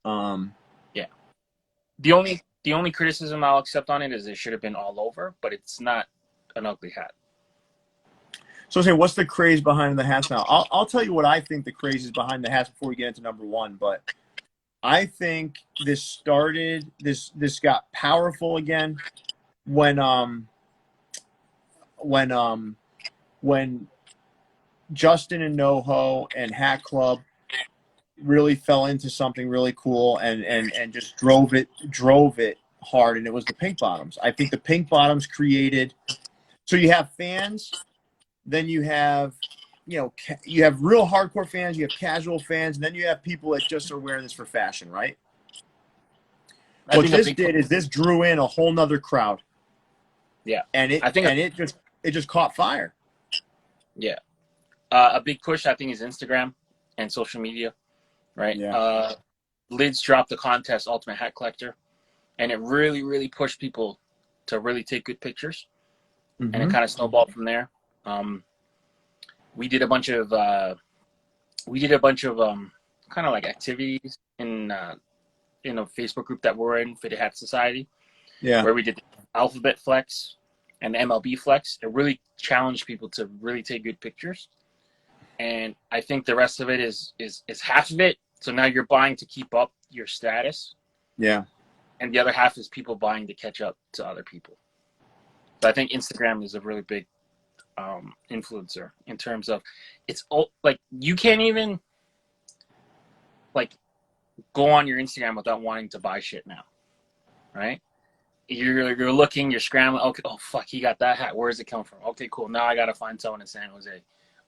Um, Yeah. The only criticism I'll accept on it is it should have been all over, but it's not an ugly hat. so say, what's the craze behind the hats now? I'll tell you what I think the craze is behind the hats before we get into number one. But I think this got powerful again when when um when Justin and NoHo and Hat Club really fell into something really cool and just drove it hard, and it was the pink bottoms. I think the pink bottoms created, so you have fans, then you have you have real hardcore fans, you have casual fans, and then you have people that just are wearing this for fashion, right? I What think a this big did is this drew in a whole nother crowd, yeah. and I think it just caught fire. yeah. A big push I think is Instagram and social media, right? Yeah. Lids dropped the contest Ultimate Hat Collector, and it really really pushed people to really take good pictures, and it Mm-hmm. kind of snowballed from there. Um, we did a bunch of kind of like activities in a Facebook group that we're in, Fitted Hat Society, Yeah. where we did the alphabet flex and the MLB flex. It really challenged people to really take good pictures. And I think the rest of it is half of it. So now you're buying to keep up your status, Yeah. and the other half is people buying to catch up to other people. So I think Instagram is a really big influencer in terms of like you can't even like go on your Instagram without wanting to buy shit now, right? You're looking, you're scrambling. Okay, oh fuck, he got that hat. Where does it come from? Okay, cool. Now I gotta find someone in San Jose.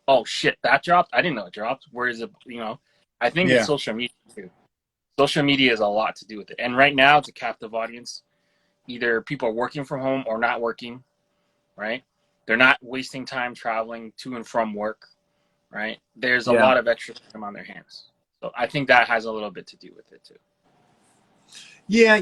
Oh shit, that dropped. I didn't know it dropped. Where is it? I think it's Yeah. social media too. Social media has a lot to do with it, and right now it's a captive audience. Either people are working from home or not working, right? They're not wasting time traveling to and from work, right? There's a Yeah. lot of extra time on their hands, so I think that has a little bit to do with it too. Yeah,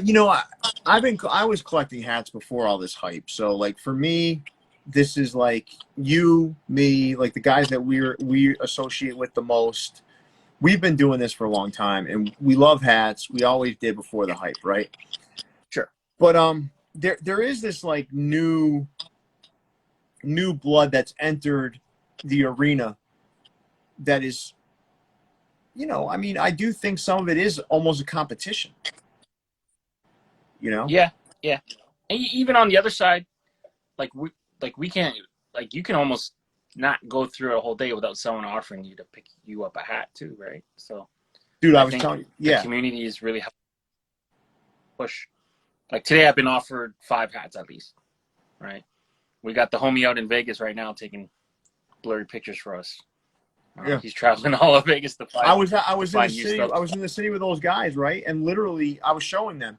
I was collecting hats before all this hype. So like for me, this is like you, me, like the guys that we associate with the most. We've been doing this for a long time, and we love hats. We always did before the hype, right? Sure. But there is this like new blood that's entered the arena that is, I mean, I do think some of it is almost a competition, you know? Yeah, yeah. And even on the other side, like we can't like you can almost not go through a whole day without someone offering you to pick you up a hat too, right? So Dude, I I was think telling you, the yeah. community is really helping push. Like today, I've been offered 5 hats at least, right? We got the homie out in Vegas right now taking blurry pictures for us. Yeah. He's traveling all of Vegas to I find was I to was in the find new city. stuff. I was in the city with those guys, right? And literally, I was showing them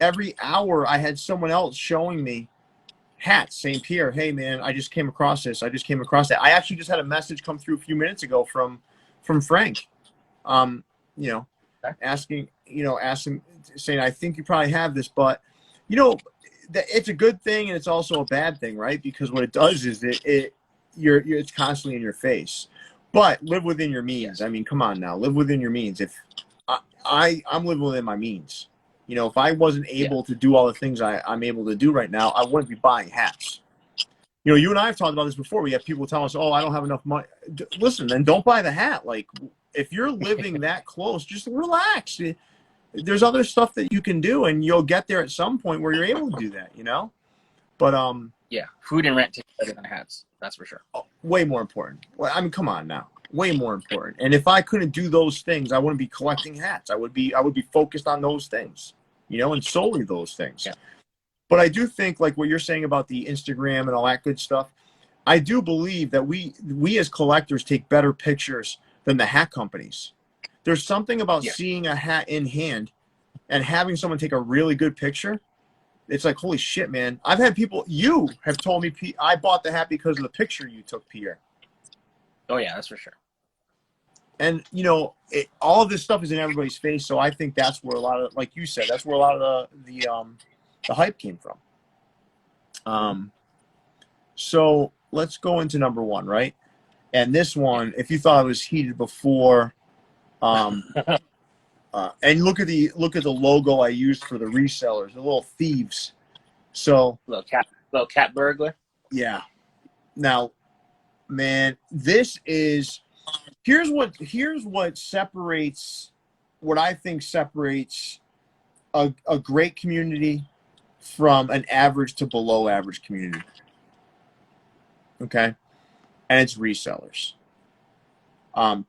every hour. I had someone else showing me hats. St. Pierre, hey man, I just came across this. I just came across that. I actually just had a message come through a few minutes ago from Frank. Um, you know, Okay. asking, saying, I think you probably have this, but you know, it's a good thing and it's also a bad thing, right? Because what it does is it's constantly in your face. But live within your means. Yes. I mean, come on now, live within your means. If I'm living within my means, if I wasn't Yeah. able to do all the things I'm able to do right now, I wouldn't be buying hats. You and I have talked about this before. We have people telling us, "Oh, I don't have enough money." Listen, then don't buy the hat. Like, if you're living that close, just relax. There's other stuff that you can do, and you'll get there at some point where you're able to do that. But Yeah. Food and rent take better than hats. That's for sure. way more important. Well, I mean, come on now, way more important. And if I couldn't do those things, I wouldn't be collecting hats. I would be focused on those things, and solely those things. Yeah. But I do think, like what you're saying about the Instagram and all that good stuff, I do believe that we as collectors take better pictures than the hat companies. There's something about Yeah. seeing a hat in hand and having someone take a really good picture. It's like, holy shit, man. I've had people, you have told me, I bought the hat because of the picture you took, Pierre. Oh yeah, that's for sure. And, all of this stuff is in everybody's face. So I think that's where a lot of, like you said, that's where a lot of the hype came from. So let's go into number one, right? And this one, if you thought it was heated before, and look at the logo I used for the resellers, the little thieves. So little cat burglar. yeah. Now, man, here's what separates, what I think separates a great community from an average to below average community. Okay? And it's resellers.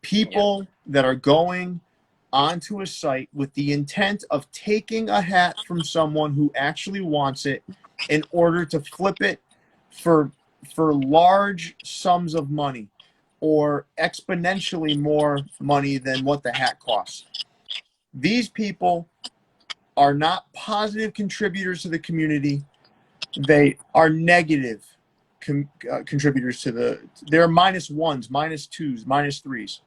People that are going onto a site with the intent of taking a hat from someone who actually wants it in order to flip it for large sums of money or exponentially more money than what the hat costs. These people are not positive contributors to the community. They are negative contributors to they're minus ones, minus twos, minus threes.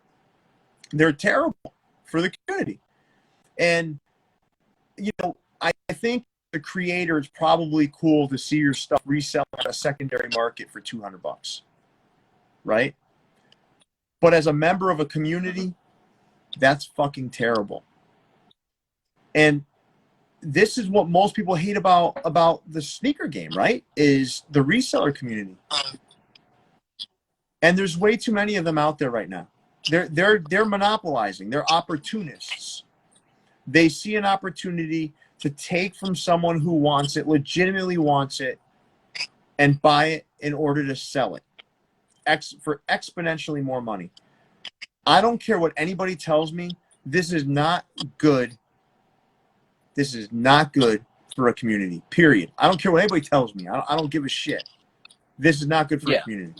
They're terrible for the community. And, you know, I think the creator, it's probably cool to see your stuff resell at a secondary market for $200, right? But as a member of a community, that's fucking terrible. And this is what most people hate about the sneaker game, right? Is the reseller community. And there's way too many of them out there right now. They're monopolizing. They're opportunists. They see an opportunity to take from someone who wants it, legitimately wants it, and buy it in order to sell it for exponentially more money. I don't care what anybody tells me. This is not good. This is not good for a community, period. I don't care what anybody tells me. I don't give a shit. This is not good for a community.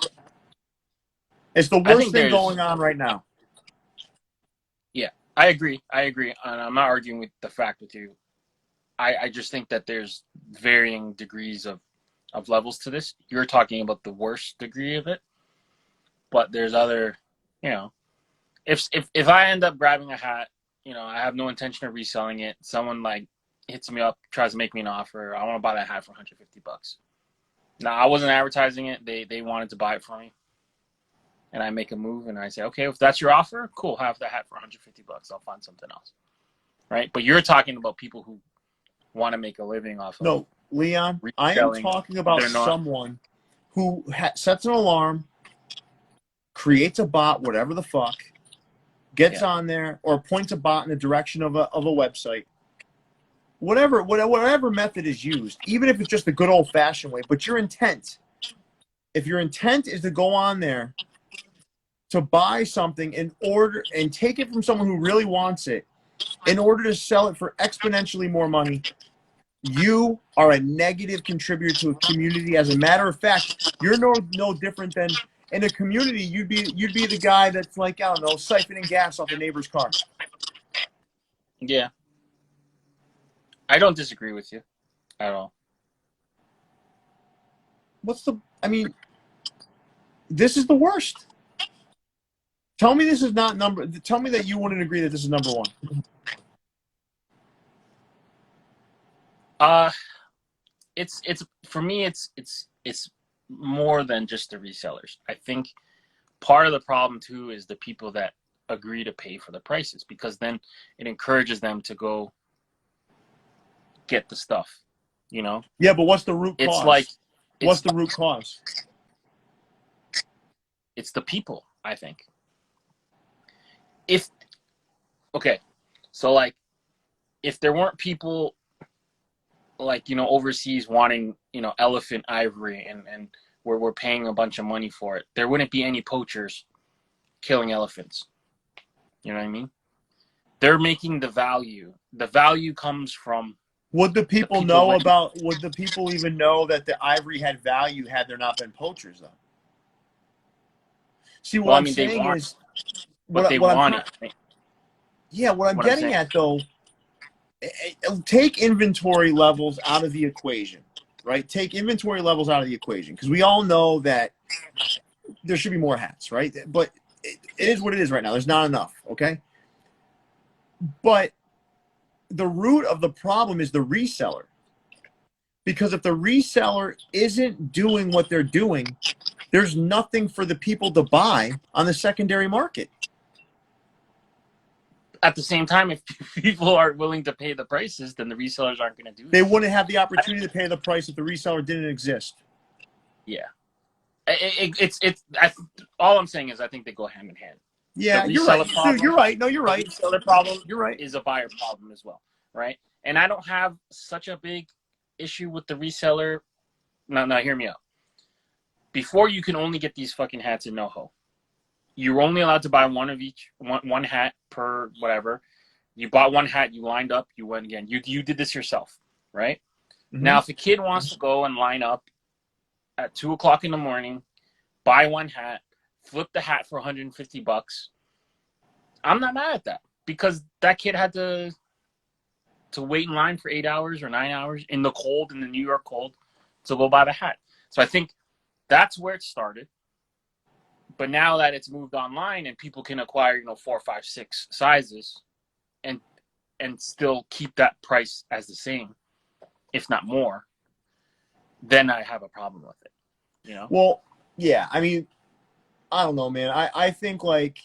It's the worst thing going on right now. Yeah, I agree. And I'm not arguing with the fact with you. I just think that there's varying degrees of levels to this. You're talking about the worst degree of it, but there's other, you know, if I end up grabbing a hat, you know, I have no intention of reselling it. Someone like hits me up, tries to make me an offer. I want to buy that hat for $150. Now, I wasn't advertising it. They wanted to buy it for me. And I make a move and I say, okay, if that's your offer, cool, have the hat for $150. I'll find something else. Right? But you're talking about people who want to make a living off of. No, Leon, I am talking about someone who sets an alarm, creates a bot, whatever the fuck, gets on there, or points a bot in the direction of a website. Whatever method is used, even if it's just the good old-fashioned way, but your intent, if your intent is to go on there to buy something in order and take it from someone who really wants it in order to sell it for exponentially more money, you are a negative contributor to a community. As a matter of fact, you're no different than in a community. You'd be the guy that's like, I don't know, siphoning gas off a neighbor's car. Yeah. I don't disagree with you at all. This is the worst. Tell me this is not tell me that you wouldn't agree that this is number one. It's for me it's more than just the resellers. I think part of the problem too is the people that agree to pay for the prices, because then it encourages them to go get the stuff, you know? Yeah, but what's the root cause? It's like what's the root cause? It's the people, I think. So like if there weren't people like, you know, overseas wanting, you know, elephant ivory and we're paying a bunch of money for it, there wouldn't be any poachers killing elephants. You know what I mean? They're making the value. The value comes from would the people know about would the people even know that the ivory had value had there not been poachers though? See, what I'm saying is what they want it. Yeah, what I'm getting at though, take inventory levels out of the equation, right? Take inventory levels out of the equation, because we all know that there should be more hats, right? But it is what it is right now. There's not enough, okay? But the root of the problem is the reseller. Because if the reseller isn't doing what they're doing, there's nothing for the people to buy on the secondary market. At the same time, if people aren't willing to pay the prices, then the resellers aren't going to do They that. wouldn't have the opportunity to pay the price if the reseller didn't exist. Yeah. All I'm saying is I think they go hand in hand. Yeah, The you're right. reseller problem, Dude, you're right. No, you're the right. reseller problem You're right. is a buyer problem as well, right? And I don't have such a big issue with the reseller. No, hear me out. Before, you can only get these fucking hats in NoHo. You were only allowed to buy one of each, one hat per whatever. You bought one hat, you lined up, you went again. You did this yourself, right? Mm-hmm. Now, if a kid wants to go and line up at 2:00 in the morning, buy one hat, flip the hat for $150, I'm not mad at that, because that kid had to wait in line for 8 hours or 9 hours in the cold, in the New York cold, to go buy the hat. So I think that's where it started. But now that it's moved online and people can acquire, 4, 5, 6 sizes and still keep that price as the same, if not more, then I have a problem with it. Well, yeah. I mean, I don't know, man. I think like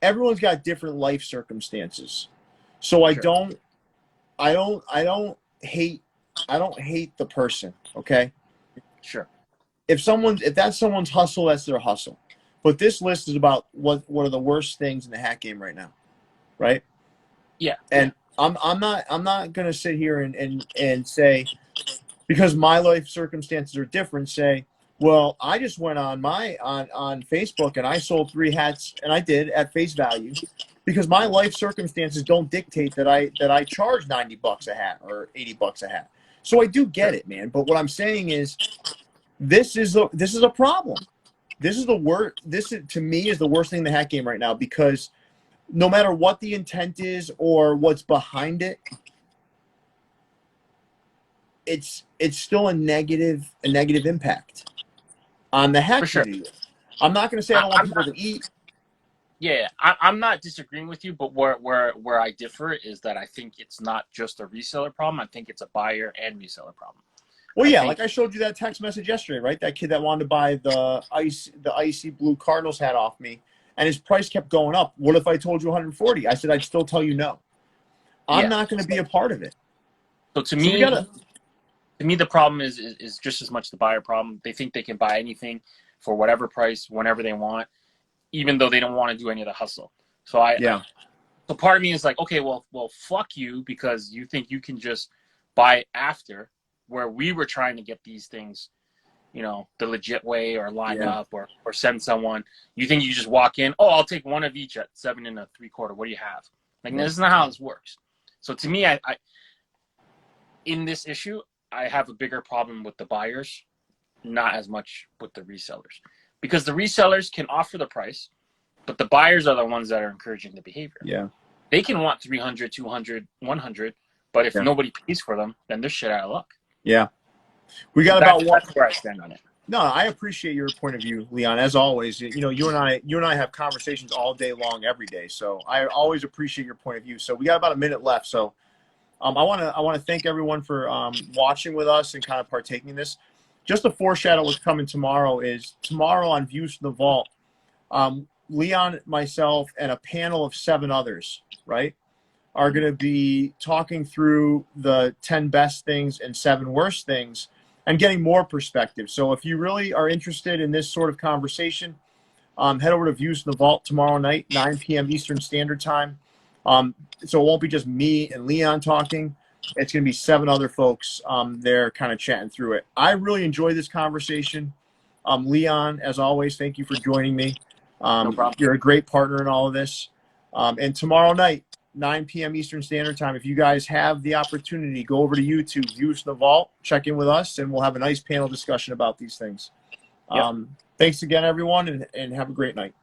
everyone's got different life circumstances. So I don't hate the person, okay? Sure. If that's someone's hustle, that's their hustle. But this list is about what are the worst things in the hat game right now, right? Yeah. And I'm not gonna sit here and say, because my life circumstances are different, say, well, I just went on Facebook and I sold 3 hats, and I did at face value, because my life circumstances don't dictate that I charge $90 a hat or $80 a hat. So I do get it, man. But what I'm saying is, this is a problem. This is the worst. To me, is the worst thing in the hat game right now, because no matter what the intent is or what's behind it, it's still a negative impact on the hat community. I'm not going to say I don't want people to eat. Yeah, I'm not disagreeing with you, but where I differ is that I think it's not just a reseller problem. I think it's a buyer and reseller problem. Well, yeah, like I showed you that text message yesterday, right? That kid that wanted to buy the icy blue Cardinals hat off me, and his price kept going up. What if I told you 140? I said I'd still tell you no. I'm not going to be a part of it. So to me, the problem is just as much the buyer problem. They think they can buy anything for whatever price, whenever they want, even though they don't want to do any of the hustle. So so part of me is like, okay, well, fuck you, because you think you can just buy it after, where we were trying to get these things, the legit way, or line up or send someone. You think you just walk in, oh, I'll take one of each at 7 3/4. What do you have? Like, this is not how this works. So to me, I in this issue, I have a bigger problem with the buyers, not as much with the resellers, because the resellers can offer the price, but the buyers are the ones that are encouraging the behavior. Yeah. They can want 300, 200, 100, but if nobody pays for them, then they're shit out of luck. Yeah. We got about one. That's where I stand on it. No, I appreciate your point of view, Leon. As always, you and I have conversations all day long, every day. So I always appreciate your point of view. So we got about a minute left. So I want to thank everyone for watching with us and kind of partaking in this. Just a foreshadow what's coming tomorrow on Views from the Vault. Leon, myself, and a panel of 7 others, right, are going to be talking through the 10 best things and 7 worst things, and getting more perspective. So if you really are interested in this sort of conversation, head over to Views from the Vault tomorrow night, 9 p.m. Eastern Standard Time. So it won't be just me and Leon talking. It's going to be 7 other folks there kind of chatting through it. I really enjoyed this conversation. Leon, as always, thank you for joining me. No problem. You're a great partner in all of this. And tomorrow night, 9 p.m. Eastern Standard Time, if you guys have the opportunity, go over to YouTube, Views from the Vault, check in with us, and we'll have a nice panel discussion about these things. Thanks again, everyone, and have a great night.